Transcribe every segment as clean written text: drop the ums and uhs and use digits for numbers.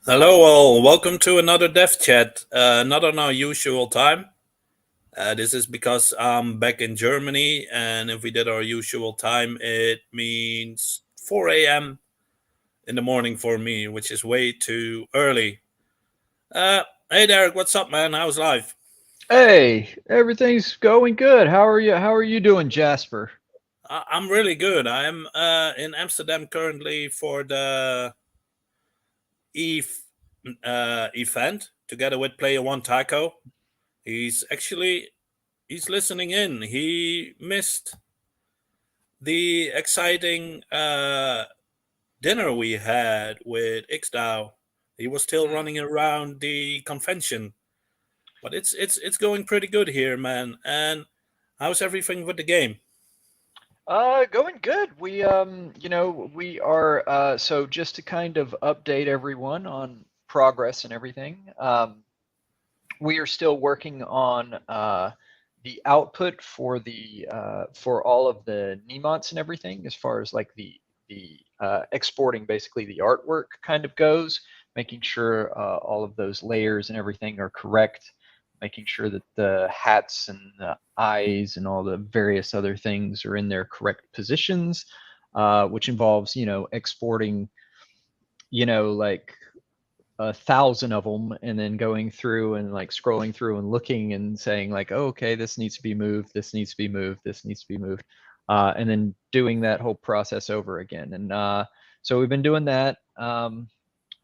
Hello, all. Welcome to another Dev Chat. Not on our usual time. This is because I'm back in Germany, and if we did our usual time, it means 4 a.m. in the morning for me, which is way too early. Hey, Derek, what's up, man? How's life? Hey, everything's going good. How are you? How are you doing, Jasper? I'm really good. I'm in Amsterdam currently for the EVE event together with Player One Taco. He's actually he's listening in. He missed the exciting dinner we had with Ixdao. He was still Mhm. running around the convention, but it's going pretty good here, man. And how's everything with the game? Going good. We are so just to kind of update everyone on progress and everything. We are still working on the output for the for all of the Nemots and everything, as far as like the exporting basically the artwork kind of goes, making sure all of those layers and everything are correct, making sure that the hats and the eyes and all the various other things are in their correct positions, which involves exporting like 1,000 of them and then going through and like scrolling through and looking and saying like, oh, okay, this needs to be moved, this needs to be moved, this needs to be moved, and then doing that whole process over again. And so we've been doing that.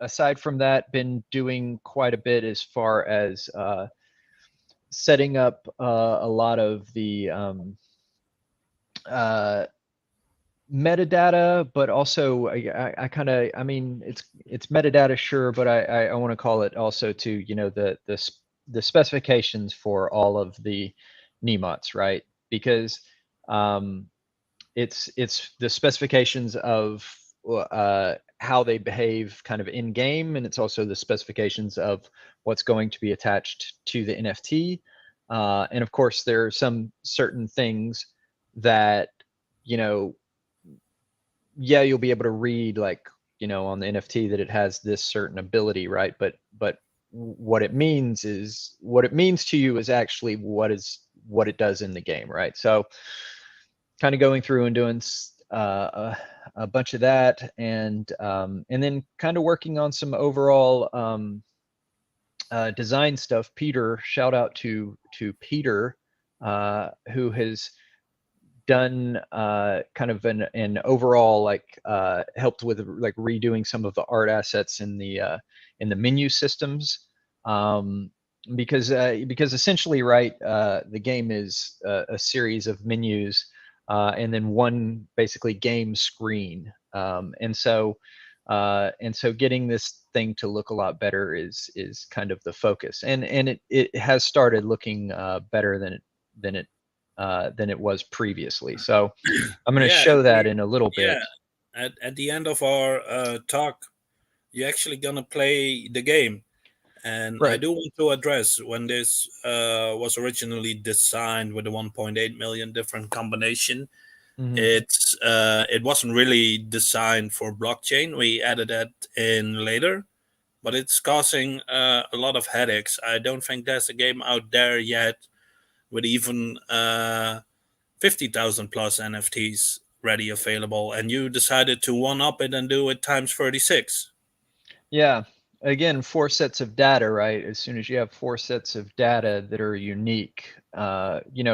Aside from that, been doing quite a bit as far as setting up a lot of the uh, metadata, but also I kind of, I mean, it's metadata, sure, but I want to call it also to the specifications for all of the Nemots, right? Because um, it's the specifications of how they behave kind of in game, and it's also the specifications of what's going to be attached to the NFT. And of course, there are some certain things that you know yeah, you'll be able to read like, on the NFT that it has this certain ability, right? But what it means is what it means to you is actually what it does in the game, right? So kind of going through and doing a bunch of that, and then kind of working on some overall design stuff. Peter, shout out to Peter, who has done kind of an overall like helped with like redoing some of the art assets in the menu systems, um, because essentially, right, the game is a series of menus, and then one basically game screen, and so getting this thing to look a lot better is kind of the focus, and it has started looking better than it was previously. So I'm going to Yeah, show that in a little yeah. bit. At the end of our talk, you're actually gonna play the game. And I Right. do want to address when this was originally designed with the 1.8 million different combination. Hmm. It wasn't really designed for blockchain. We added that in later, but it's causing a lot of headaches. I don't think there's a game out there yet with even 50,000 plus NFTs ready available, and you decided to one up it and do it times 36. Yeah. Again, four sets of data, right? As soon as you have four sets of data that are unique,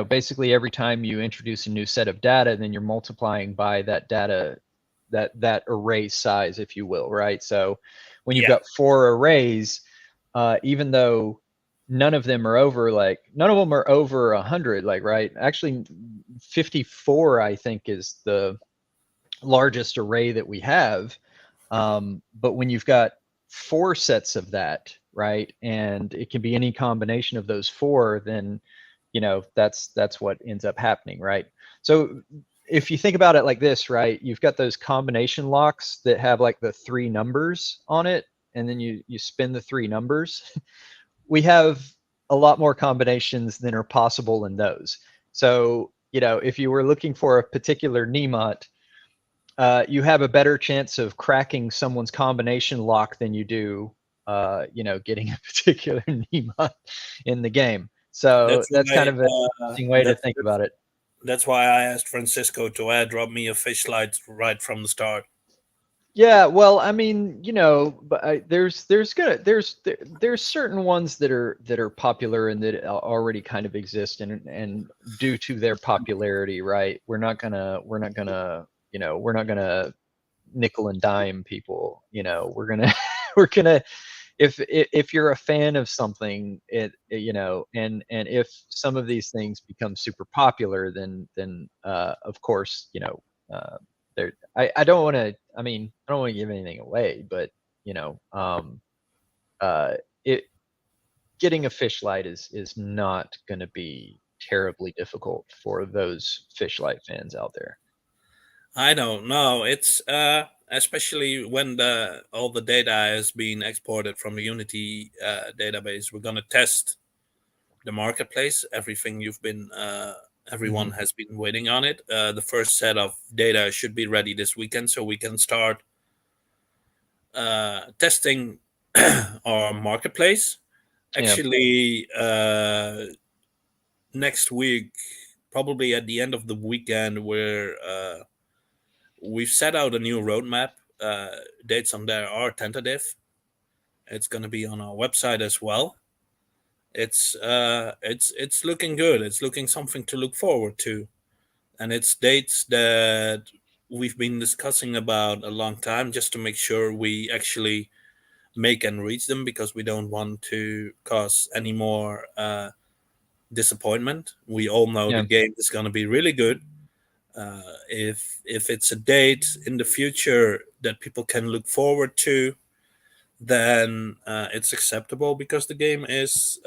basically every time you introduce a new set of data, then you're multiplying by that data, that array size, if you will, right? So when you've Yeah, got four arrays, even though none of them are over 100, like, right? Actually, 54, I think, is the largest array that we have. But when you've got four sets of that, right, and it can be any combination of those four, then that's what ends up happening, right? So if you think about it like this, right, you've got those combination locks that have like the three numbers on it, and then you spin the three numbers. We have a lot more combinations than are possible in those. So if you were looking for a particular Nemot, you have a better chance of cracking someone's combination lock than you do getting a particular Nemo in the game. So that's kind of an interesting way to think about it. That's why I asked Francisco to airdrop me a fish light right from the start. Yeah, well, I mean, but there's certain ones that are popular and that already kind of exist, and due to their popularity, right? We're not gonna nickel and dime people. We're gonna we're gonna if you're a fan of something, and if some of these things become super popular, then of course, there. I don't want to. I mean, I don't want to give anything away, but it getting a fish light is not going to be terribly difficult for those fish light fans out there. I don't know. It's especially when all the data is being exported from the Unity database. We're gonna test the marketplace. Everything everyone has been waiting on it. The first set of data should be ready this weekend, so we can start testing our marketplace. Actually, next week, probably at the end of the weekend, we've set out a new roadmap. Dates on there are tentative. It's going to be on our website as well. It's looking good. It's looking something to look forward to, and it's dates that we've been discussing about a long time, just to make sure we actually make and reach them, because we don't want to cause any more disappointment. We all know the game is going to be really good. If it's a date in the future that people can look forward to, then it's acceptable, because the game is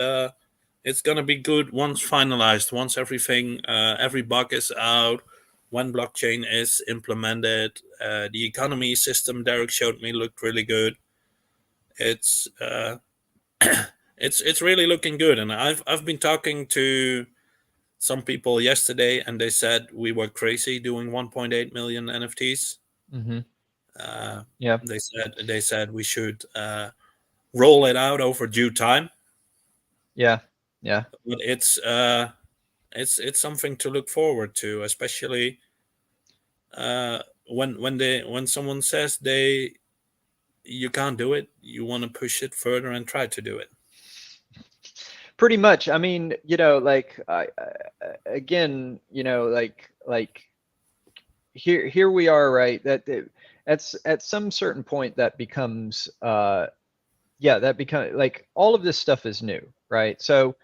it's gonna be good once finalized, once everything, every bug is out, when blockchain is implemented. The economy system Derek showed me looked really good. It's it's really looking good, and I've been talking to some people yesterday, and they said we were crazy doing 1.8 million NFTs. They said we should roll it out over due time. But it's something to look forward to, especially when someone says you can't do it, you want to push it further and try to do it. Pretty much. I mean, again, here we are, right? That's at some certain point that becomes like all of this stuff is new, right? So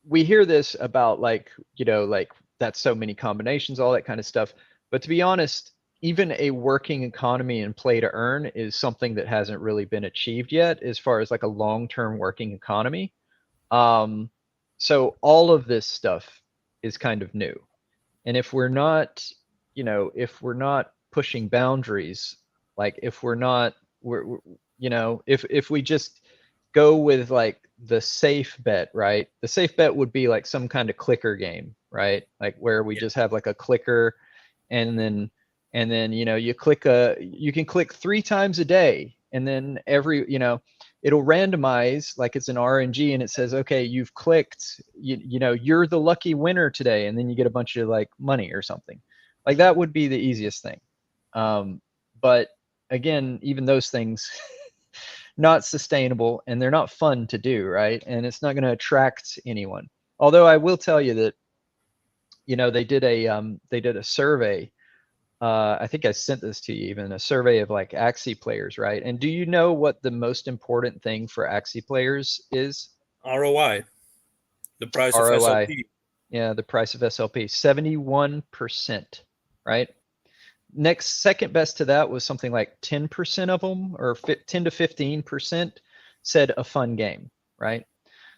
we hear this about like that's so many combinations, all that kind of stuff. But to be honest, even a working economy and play to earn is something that hasn't really been achieved yet, as far as like a long-term working economy. So all of this stuff is kind of new. And if we're not, pushing boundaries, like if we just go with like the safe bet, right? The safe bet would be like some kind of clicker game, right? Like where we just have like a clicker, and then you can click 3 times a day, and then it'll randomize, like it's an RNG, and it says, okay, you've clicked, you're the lucky winner today, and then you get a bunch of like money or something. Like that would be the easiest thing. But again, even those things not sustainable, and they're not fun to do, right? And it's not going to attract anyone. Although I will tell you that they did a survey. I think I sent this to you, even a survey of like Axie players, right? And do you know what the most important thing for Axie players is? ROI, the price ROI. of SLP. Yeah, the price of SLP, 71%, right? Second best to that was something like 10% of them, or 10 to 15% said a fun game, right?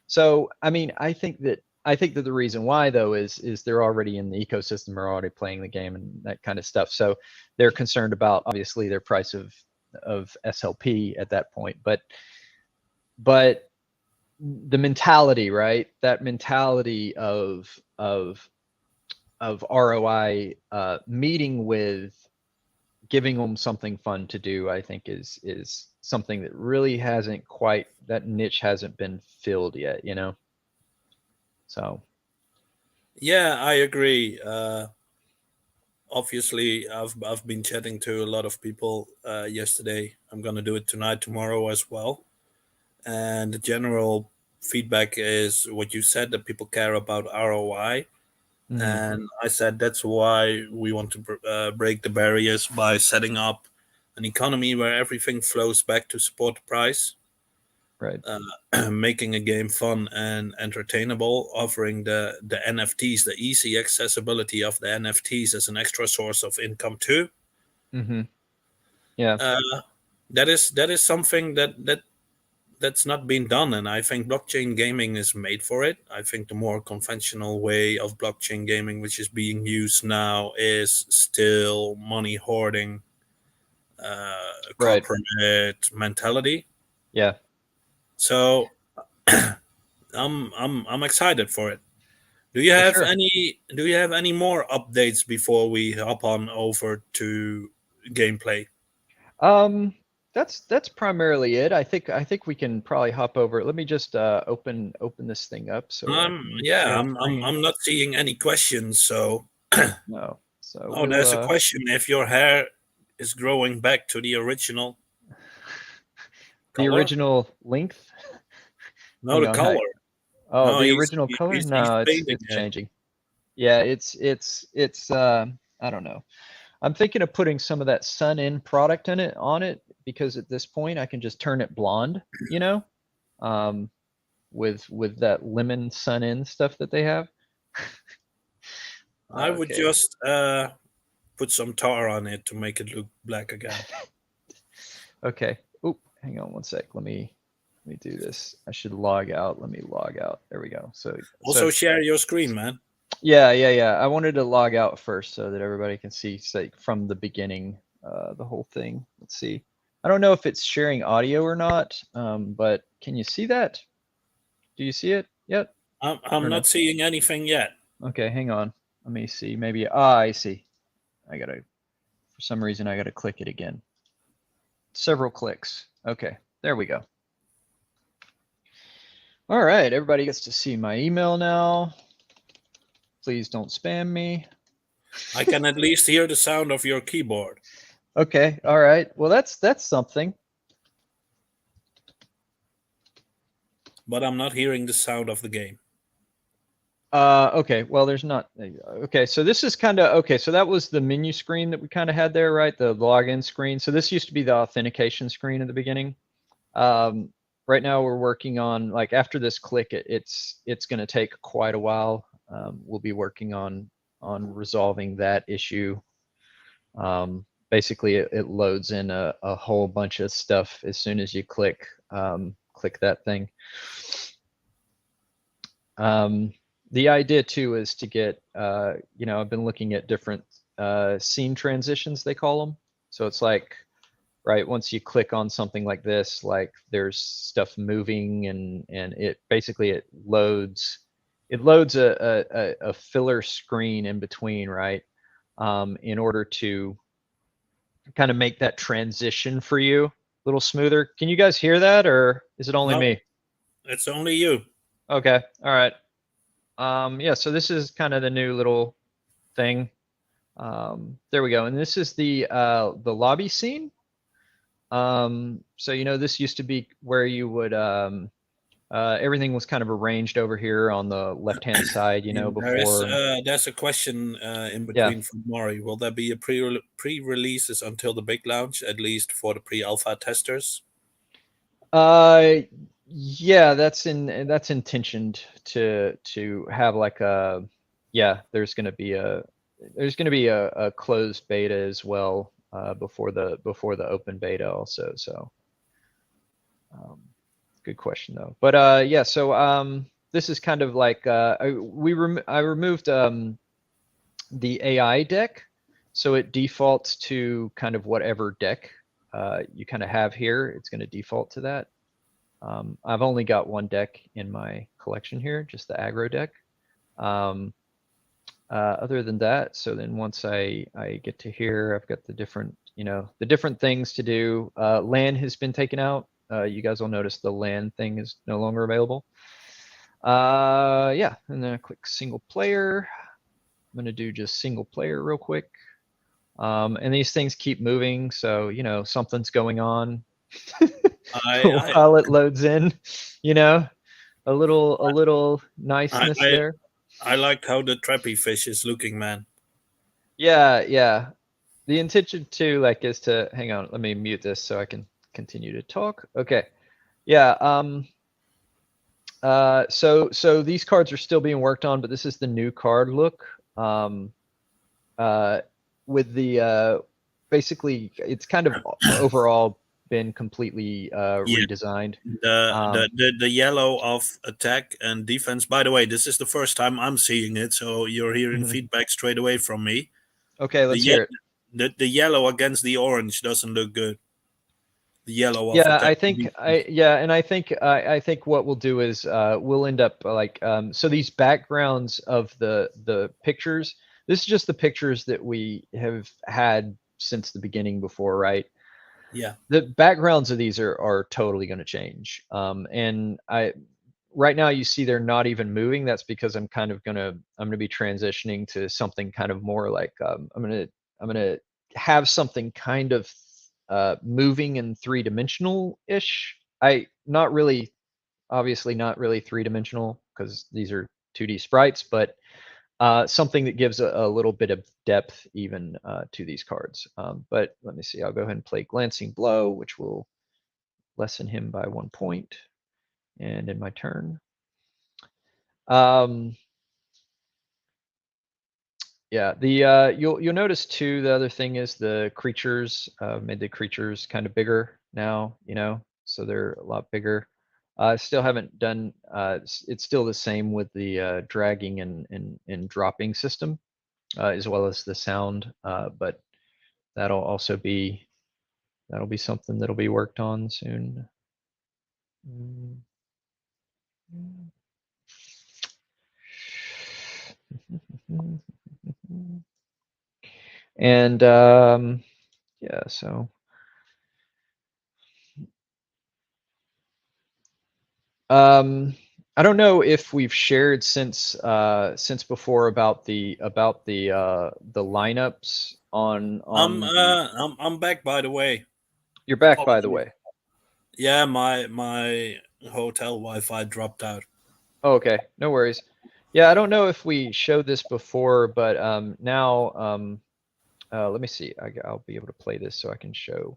So, I mean, I think that the reason why, though, is they're already in the ecosystem, are already playing the game and that kind of stuff. So they're concerned about, obviously, their price of SLP at that point. But the mentality, right? That mentality of ROI meeting with giving them something fun to do, I think is something that really hasn't quite, that niche hasn't been filled yet, you know? So. Yeah, I agree. Obviously, I've been chatting to a lot of people yesterday. I'm gonna do it tonight, tomorrow as well. And the general feedback is what you said, that people care about ROI. Mhm. And I said that's why we want to break the barriers by setting up an economy where everything flows back to support the price, Right. making a game fun and entertainable, offering the NFTs, the easy accessibility of the NFTs as an extra source of income too. Mhm. Yeah. That is something that's not been done, and I think blockchain gaming is made for it. I think the more conventional way of blockchain gaming, which is being used now, is still money hoarding, Right. corporate mentality. Yeah. So I'm excited for it. For sure. Do you have any more updates before we hop on over to gameplay? Um, that's primarily it. I think we can probably hop over. Let me just open this thing up so I can Yeah, share I'm screen. not seeing any questions. So No. So oh, we'll there's a question. If your hair is growing back to the original the color? original length. No, Hang the on. Hi. color. Oh, No, the original color? he's No, painting it's it. changing. Yeah, it's I don't know. I'm thinking of putting some of that sun in product in it on it because at this point I can just turn it blonde, you know? Um, with that lemon sun in stuff that they have. I would Okay. just put some tar on it to make it look black again. Okay. Oop, hang on one sec. Let me do this. I should log out. Let me log out. There we go. So Also, share your screen, man. yeah. I wanted to log out first so that everybody can see, say, from the beginning, the whole thing. Let's see. I don't know if it's sharing audio or not, but can you see that? Do you see it yet? I'm Or no? not seeing anything yet. Okay, hang on. Let me see. Maybe, I see. For some reason, I gotta click it again. Several clicks. Okay, there we go. All right, everybody gets to see my email now. Please don't spam me. I can at least hear the sound of your keyboard, Okay, all right. Well, that's something. but I'm not hearing the sound of the game. Okay, well, there's not. Okay, so this is kind of okay. So that was the menu screen that we kind of had there, right? The login screen. So this used to be the authentication screen at the beginning. Um, right now we're working on, like, after this click, it's going to take quite a while. We'll be working on resolving that issue. Basically, it loads in a whole bunch of stuff as soon as you click that thing. The idea too is to get, I've been looking at different scene transitions, they call them. So it's like, right, once you click on something like this, like there's stuff moving and it basically it loads a filler screen in between, right? In order to kind of make that transition for you a little smoother. Can you guys hear that, or is it only No, me? it's only you. Okay, all right. Yeah, so this is kind of the new little thing. There we go. And this is the lobby scene. So this used to be where you would everything was kind of arranged over here on the left-hand side, before. There's a question in Yeah. between from Maury. Will there be a pre-releases until the big launch, at least for the pre-alpha testers? Uh, yeah, that's intentioned to have like a, yeah, there's gonna be a closed beta as well before the open beta also. So um, good question though. But yeah, so this is kind of like I removed the AI deck, so it defaults to kind of whatever deck you kind of have here. It's going to default to that. I've only got one deck in my collection here, just the aggro deck. Other than that, so then once I get to here, I've got the different the different things to do. LAN has been taken out. You guys will notice the LAN thing is no longer available. Yeah, and then I click single player. I'm gonna do just single player real quick. And these things keep moving, so something's going on while it loads in. A little niceness there. I liked how the trappy fish is looking, man. Yeah. The intention too, is to hang on. Let me mute this so I can continue to talk. Okay. Yeah. So these cards are still being worked on, but this is the new card look. With the basically, it's kind of overall been completely redesigned. The yellow of attack and defense. By the way, this is the first time I'm seeing it, so you're hearing feedback straight away from me. Okay, let's hear it. The yellow against the orange doesn't look good. The yellow of yeah, attack. I think what we'll do is we'll end up so these backgrounds of the pictures. This is just the pictures that we have had since the beginning before, right? Yeah. The backgrounds of these are totally going to change. And right now you see they're not even moving. That's because I'm gonna be transitioning to something kind of more like I'm gonna have something kind of moving in 3-dimensional ish. Obviously not really 3-dimensional because these are 2D sprites, but something that gives a little bit of depth even to these cards. But let me see, I'll go ahead and play Glancing Blow, which will lessen him by 1 point. And in my turn. Yeah, you'll notice too, the other thing is the creatures, made the creatures kind of bigger now, so they're a lot bigger. Still haven't done, it's still the same with the dragging and dropping system, as well as the sound, but that'll be something that'll be worked on soon. And yeah, so I don't know if we've shared since before about the lineups on I'm back, by the way. You're back, by the way. Yeah, my hotel Wi-Fi dropped out. Oh, okay, no worries. Yeah, I don't know if we showed this before, but now let me see. I'll be able to play this so I can show.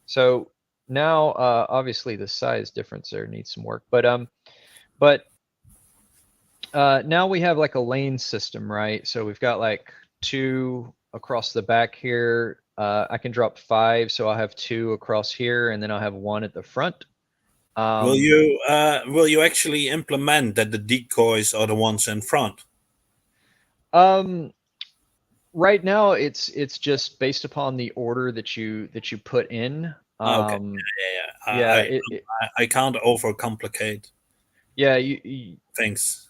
So now, obviously, the size difference there needs some work, but now we have like a lane system, right? So we've got like 2 across the back here. I can drop 5, so I'll have 2 across here, and then I'll have 1 at the front. Will you actually implement that the decoys are the ones in front? Right now it's just based upon the order that you put in. Okay. Yeah. I can't overcomplicate. Yeah, you things.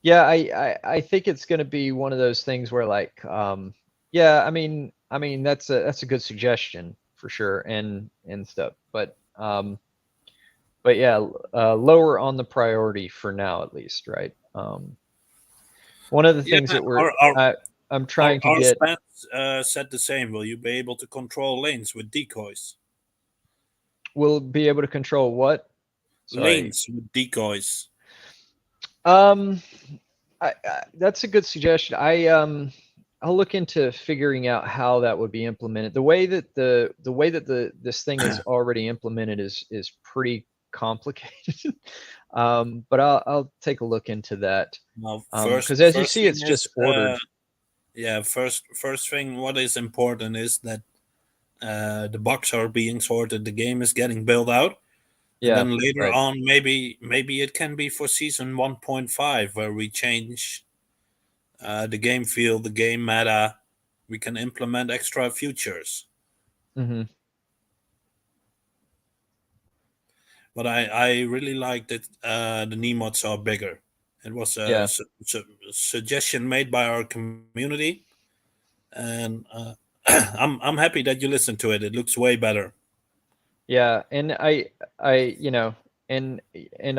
Yeah, I think it's going to be one of those things where yeah, I mean that's a good suggestion for sure, and stuff, but yeah, lower on the priority for now at least, right? One of the things that I'm trying to get. Said the same. Will you be able to control lanes with decoys? Will be able to control what? Sorry. Lanes with decoys. That's a good suggestion. I'll look into figuring out how that would be implemented. The way that this thing is already implemented is pretty complicated. But I'll take a look into that. Because as you see, it's just ordered. Yeah, first thing, what is important is that the bugs are being sorted, the game is getting built out. Yeah, and then later on, maybe it can be for season 1.5 where we change the game feel, the game meta. We can implement extra features. Mm-hmm. But I really like that the Nemots are bigger. It was a suggestion made by our community, and I'm happy that you listened to it. It looks way better. Yeah, and you know, and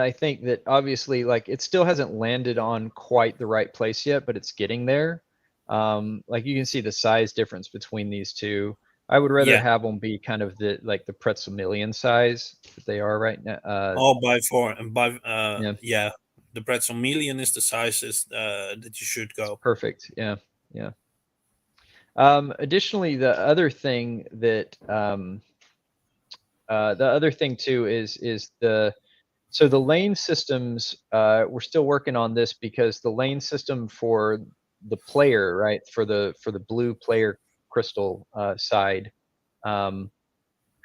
I think that obviously, like, it still hasn't landed on quite the right place yet, but it's getting there. Like, you can see the size difference between these two. I would rather Yeah. have them be kind of the pretzel million size that they are right now. All by four and by Yeah, yeah. The pretzel million is the sizes that you should it's go. perfect. Yeah, yeah. Additionally, the other thing too is the lane systems. We're still working on this because the lane system for the player, right, for the blue player crystal side. Um,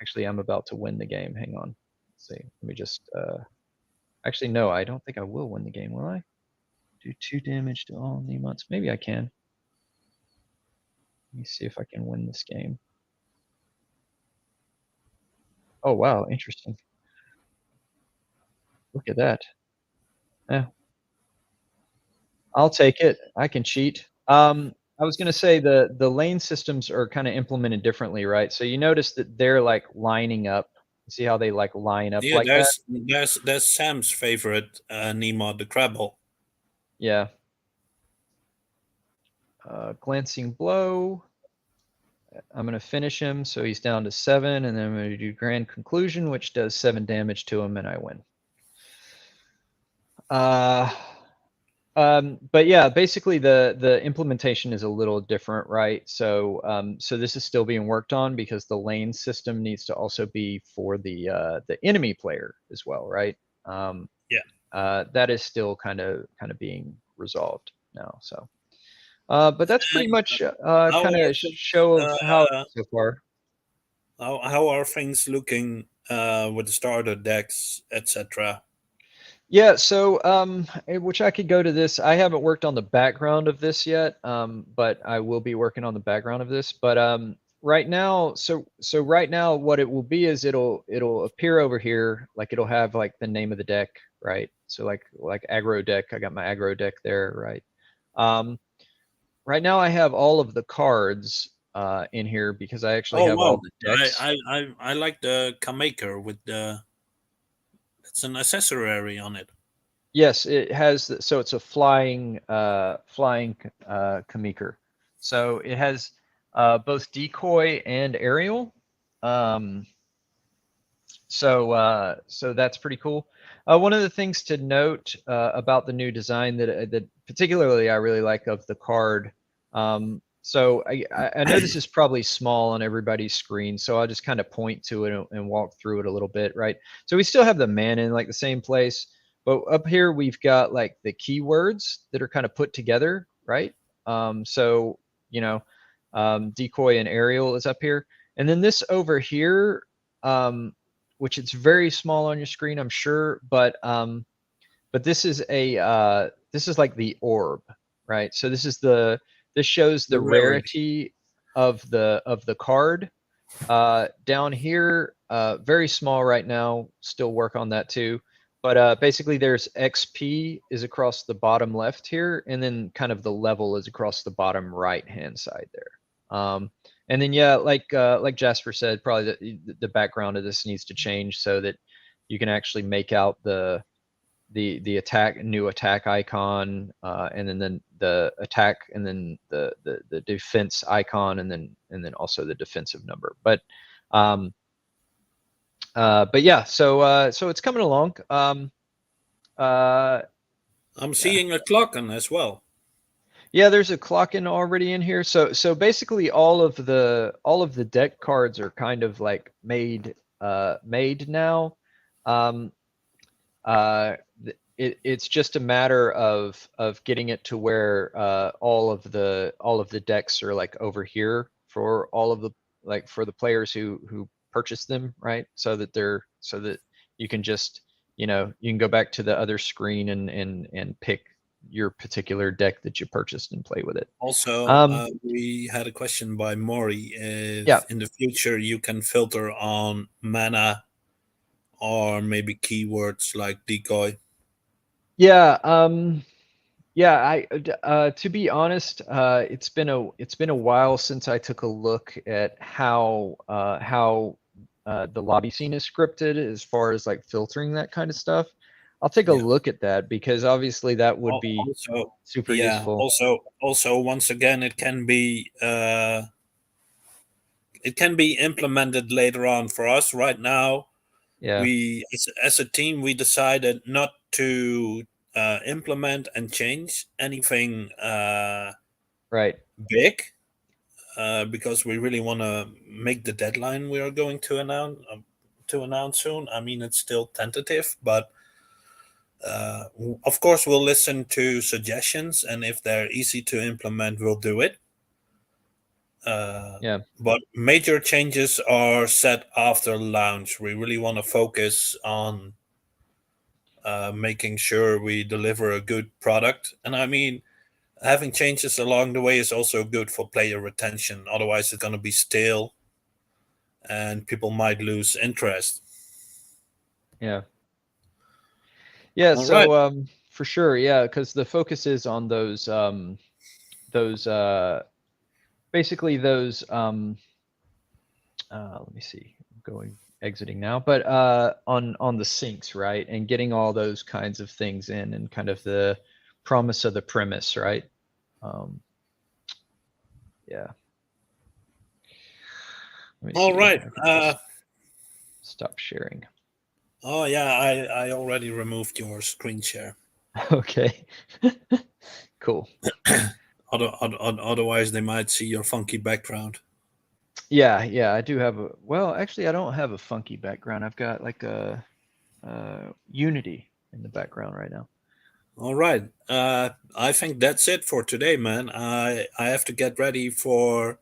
Actually, I'm about to win the game. Hang on. Let's see. Let me just. Actually, no, I don't think I will win the game. Will I? Do 2 damage to all Nemots. Maybe I can. Let me see if I can win this game. Oh wow, interesting. Look at that. Yeah, I'll take it. I can cheat. I was gonna say the lane systems are kind of implemented differently, right? So you notice that they're like lining up. See how they like line up Yeah, like that? there's Sam's favorite Nemo, the Crabble. Yeah. Glancing blow. I'm gonna finish him, so he's down to 7, and then I'm gonna do grand conclusion, which does 7 damage to him, and I win. But yeah, basically the implementation is a little different, right? So this is still being worked on because the lane system needs to also be for the enemy player as well, right? That is still kind of being resolved now. So, but that's pretty And much how kind are of things, show of how so far. how are things looking with the starter decks, etc.? Yeah, so which I could go to this. I haven't worked on the background of this yet, but I will be working on the background of this. But right now, so right now, what it will be is it'll appear over here, like it'll have like the name of the deck, right? So like aggro deck. I got my aggro deck there, right? Um, right now, I have all of the cards in here because I actually Oh have all wow, the decks. I like the Kamaker with the it's an accessory on it. Yes, it has. So it's a flying Kamikar. So it has both decoy and aerial. Um, so that's pretty cool. One of the things to note about the new design that particularly I really like of the card. So I know this is probably small on everybody's screen, so I'll just kind of point to it and walk through it a little bit, right? So we still have the mana in like the same place, but up here we've got like the keywords that are kind of put together, right? So you know, decoy and aerial is up here, and then this over here. Which it's very small on your screen, I'm sure, but this is this is like the orb, right? So this shows the The rarity. rarity of the card. Down here, very small right now. Still work on that too. But basically, there's XP is across the bottom left here, and then kind of the level is across the bottom right hand side there. And then yeah, like Jasper said, probably the background of this needs to change so that you can actually make out the attack new attack icon, and then the attack, and then the defense icon, and then also the defensive number. Um, but yeah, so it's coming along. Uh, I'm yeah. seeing a clock on as well. Yeah, there's a clock in already in here. So basically all of the deck cards are kind of like made now. Um, it's just a matter of getting it to where all of the decks are like over here for all of the like for the players who purchase them, right? So that you can just you can go back to the other screen and pick your particular deck that you purchased and play with it. Also, Um, we had a question by Maury yeah, if in the future you can filter on mana or maybe keywords like decoy. yeah. Yeah, to be honest, it's been a while since I took a look at how the lobby scene is scripted as far as like filtering that kind of stuff. I'll take a Yeah. look at that because obviously that would be Also, super yeah. useful. Also, once again, it can be implemented later on. For us right now, Yeah, we as a team we decided not to implement and change anything right. big because we really want to make the deadline we are going to announce soon. I mean, it's still tentative, but of course we'll listen to suggestions, and if they're easy to implement, we'll do it. Yeah, But major changes are set after launch. We really want to focus on making sure we deliver a good product. And I mean, having changes along the way is also good for player retention. Otherwise, it's going to be stale and people might lose interest. yeah, yeah. All right. So for sure, yeah, because the focus is on those basically those let me see, I'm going exiting now, but on the syncs, right, and getting all those kinds of things in, and kind of the promise of the premise, right? um yeah, let me All see, right. I can just stop sharing. Oh, yeah. I already removed your screen share. Okay. Cool. Otherwise, they might see your funky background. Yeah, yeah, I do have a, well, actually I don't have a funky background. I've got like a Unity in the background right now. All right. I think that's it for today, man. I have to get ready for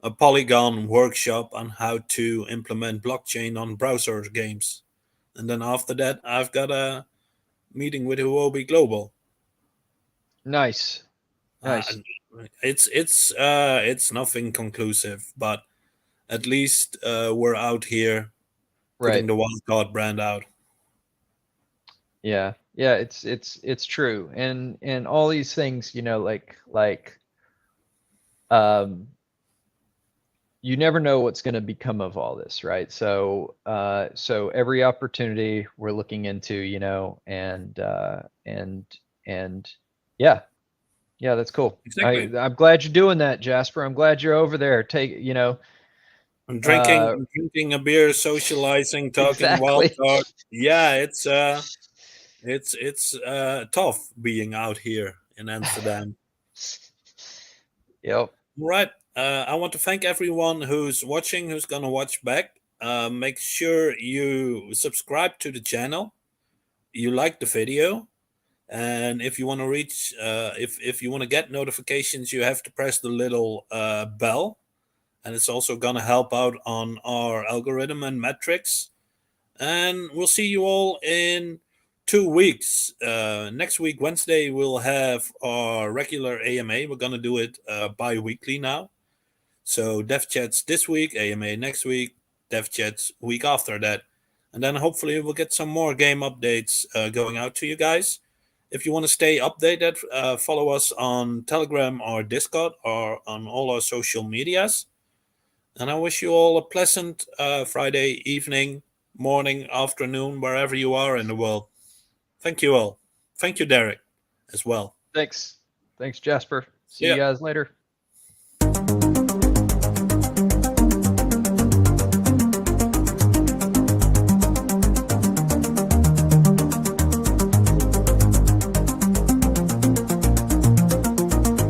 a Polygon workshop on how to implement blockchain on browser games. And then after that, I've got a meeting with Huobi Global. Nice. Uh, Nice. it's nothing conclusive, but at least we're out here Right. putting the WildCard brand out. Yeah. Yeah, it's true. And all these things, like um you never know what's going to become of all this, right? So every opportunity we're looking into, and yeah. Yeah, that's cool. Exactly. I'm glad you're doing that, Jasper. I'm glad you're over there. I'm Uh drinking a beer, socializing, talking exactly. WildCard. Yeah, it's tough being out here in Amsterdam. Yep. Right. I want to thank everyone who's watching, who's gonna watch back. Make sure you subscribe to the channel. You like the video, and if you want to reach, if you want to get notifications, you have to press the little bell, and it's also gonna help out on our algorithm and metrics. And we'll see you all in 2 weeks. Next week, Wednesday, we'll have our regular AMA. We're gonna do it bi-weekly now. So Dev Chats this week, AMA next week, Dev Chats week after that. And then hopefully we'll get some more game updates going out to you guys. If you want to stay updated, follow us on Telegram or Discord or on all our social medias. And I wish you all a pleasant Friday evening, morning, afternoon, wherever you are in the world. Thank you all. Thank you, Derek, as well. Thanks. Thanks, Jasper. See you Yeah. guys later.